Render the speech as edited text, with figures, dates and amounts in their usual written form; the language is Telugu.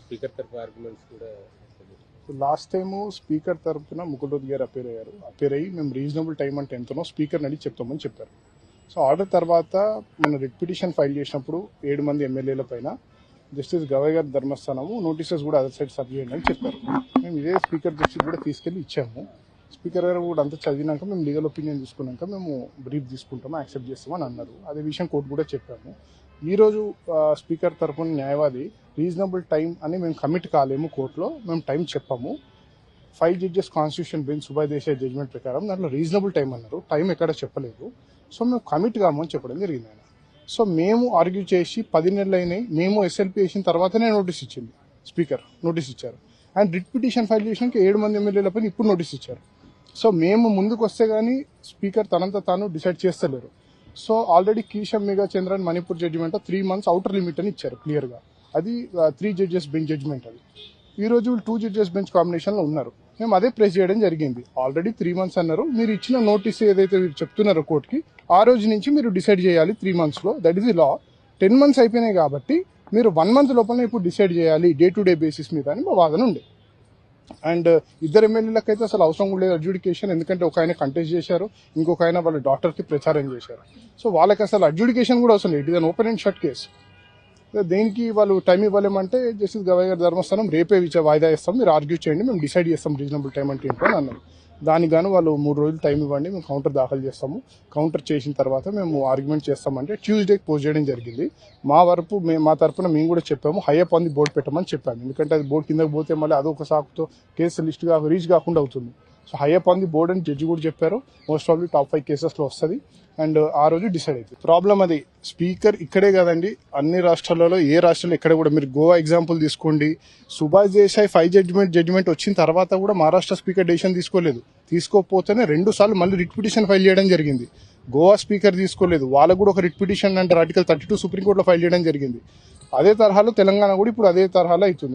స్పీకర్ తరఫు ఆర్గ్యుమెంట్స్ కూడా లాస్ట్ టైము స్పీకర్ తరఫున ముకుల్ గారు అపేర్ అయ్యి మేము రీజనబుల్ టైం అంటే ఎంతనో స్పీకర్ అడిగి చెప్తామని చెప్పారు. సో ఆర్డర్ తర్వాత మన రిట్ పిటిషన్ ఫైల్ చేసినప్పుడు 7 మంది ఎమ్మెల్యేల పైన జస్టిస్ గవయ్ గారి ధర్మస్థానము నోటీసెస్ కూడా అదర్ సైడ్ సబ్ చేయండి అని చెప్పారు. మేము ఇదే స్పీకర్ దృష్టికి కూడా తీసుకెళ్లి ఇచ్చాము. స్పీకర్ గారు కూడా అంతా చదివినాక మేము లీగల్ ఒపీనియన్ తీసుకున్నాక మేము బ్రీఫ్ తీసుకుంటాము, యాక్సెప్ట్ చేస్తామని అన్నారు. అదే విషయం కోర్టు కూడా చెప్పాము. ఈరోజు స్పీకర్ తరఫున న్యాయవాది రీజనబుల్ టైం అని మేము కమిట్ కాలేము, కోర్టులో మేము టైం చెప్పాము. 5 judges constitution bench Subhash Desai judgement ప్రకారం దాంట్లో రీజనబుల్ టైం అన్నారు, టైం ఎక్కడ చెప్పలేదు. సో మేము కమిట్ కామని చెప్పడం జరిగింది ఆయన. సో మేము ఆర్గ్యూ చేసి 10 నెలలు అయినాయి, మేము ఎస్ఎల్పీ వేసిన తర్వాతనే నోటీస్ ఇచ్చింది స్పీకర్, నోటీస్ ఇచ్చారు. అండ్ రిట్ పిటిషన్ ఫైల్ చేసినాక 7 మంది ఎమ్మెల్యేల పైన ఇప్పుడు నోటీస్ ఇచ్చారు. సో మేము ముందుకు వస్తే కానీ స్పీకర్ తనంతా తాను డిసైడ్ చేస్తలేరు. So already Keisham Megha Chandran Manipur judgement 3 months outer limit అని ఇచ్చారు క్లియర్గా. అది 3 judges బెంచ్ జడ్జిమెంట్. అది ఈరోజు 2 judges బెంచ్ కాంబినేషన్లో ఉన్నారు. మేము అదే ప్రెస్ చేయడం జరిగింది. ఆల్రెడీ 3 months అన్నారు. మీరు ఇచ్చిన నోటీస్ ఏదైతే మీరు చెప్తున్నారో కోర్టుకి, ఆ రోజు నుంచి మీరు డిసైడ్ చేయాలి 3 monthsలో. That is the law. 10 months అయిపోయినాయి కాబట్టి మీరు 1 month లోపల ఇప్పుడు డిసైడ్ చేయాలి డే టు డే బేసిస్ మీద అని మా వాదన ఉండే. అండ్ 2 ఎమ్మెల్యేలకు అయితే అసలు అవసరం కూడా లేదు అడ్జుడికేషన్, ఎందుకంటే ఒక ఆయన కంటెస్ట్ చేశారు, ఇంకొక ఆయన వాళ్ళ డాక్టర్కి ప్రచారం చేశారు. సో వాళ్ళకి అసలు అడ్జుడికేషన్ కూడా అవసరం లేదు. It is an open and shut case. దేనికి వాళ్ళు టైం ఇవ్వలేమంటే జస్టిస్ గవయ్ గారి ధర్మస్థానం రేపే వాయిదా ఇస్తాం, మీరు ఆర్గ్యూ చేయండి, మేము డిసైడ్ చేస్తాం రీజనబుల్ టైం అంటే ఏంటో అని అన్నారు. దానికి గాను వాళ్ళు 3 రోజులు టైం ఇవ్వండి, మేము కౌంటర్ దాఖలు చేస్తాము, కౌంటర్ చేసిన తర్వాత మేము ఆర్గ్యుమెంట్ చేస్తామంటే ట్యూస్డేకి పోస్ట్ చేయడం జరిగింది. మా తరపున మేము కూడా చెప్పాము, హైయప్ ఆన్ ది బోర్డు పెట్టమని చెప్పాము. ఎందుకంటే అది బోర్డు కిందకి పోతే మళ్ళీ అదొక సాకుతో కేసు లిస్ట్ రీచ్ కాకుండా అవుతుంది. సో హైయప్ ఆన్ ది బోర్డ్ అని జడ్జి కూడా చెప్పారు. మోస్ట్ ప్రాబ్లీ టాప్ 5 కేసెస్లో వస్తుంది. అండ్ ఆ రోజు డిసైడ్ అవుతుంది. ప్రాబ్లం అది స్పీకర్ ఇక్కడే కాదండి, అన్ని రాష్ట్రాలలో, ఏ రాష్ట్రంలో ఎక్కడ కూడా, మీరు గోవా ఎగ్జాంపుల్ తీసుకోండి. సుభాష్ దేశాయ్ 5 జడ్జిమెంట్ వచ్చిన తర్వాత కూడా మహారాష్ట్ర స్పీకర్ డెసిషన్ తీసుకోలేదు. తీసుకోకపోతేనే 2 సార్లు మళ్ళీ రిట్ పిటిషన్ ఫైల్ చేయడం జరిగింది. గోవా స్పీకర్ తీసుకోలేదు, వాళ్ళకు కూడా ఒక రిట్ పిటిషన్ అంటే ఆర్టికల్ 32 సుప్రీంకోర్టులో ఫైల్ చేయడం జరిగింది. అదే తరహాలో తెలంగాణ కూడా ఇప్పుడు అదే తరహాలో అవుతుంది.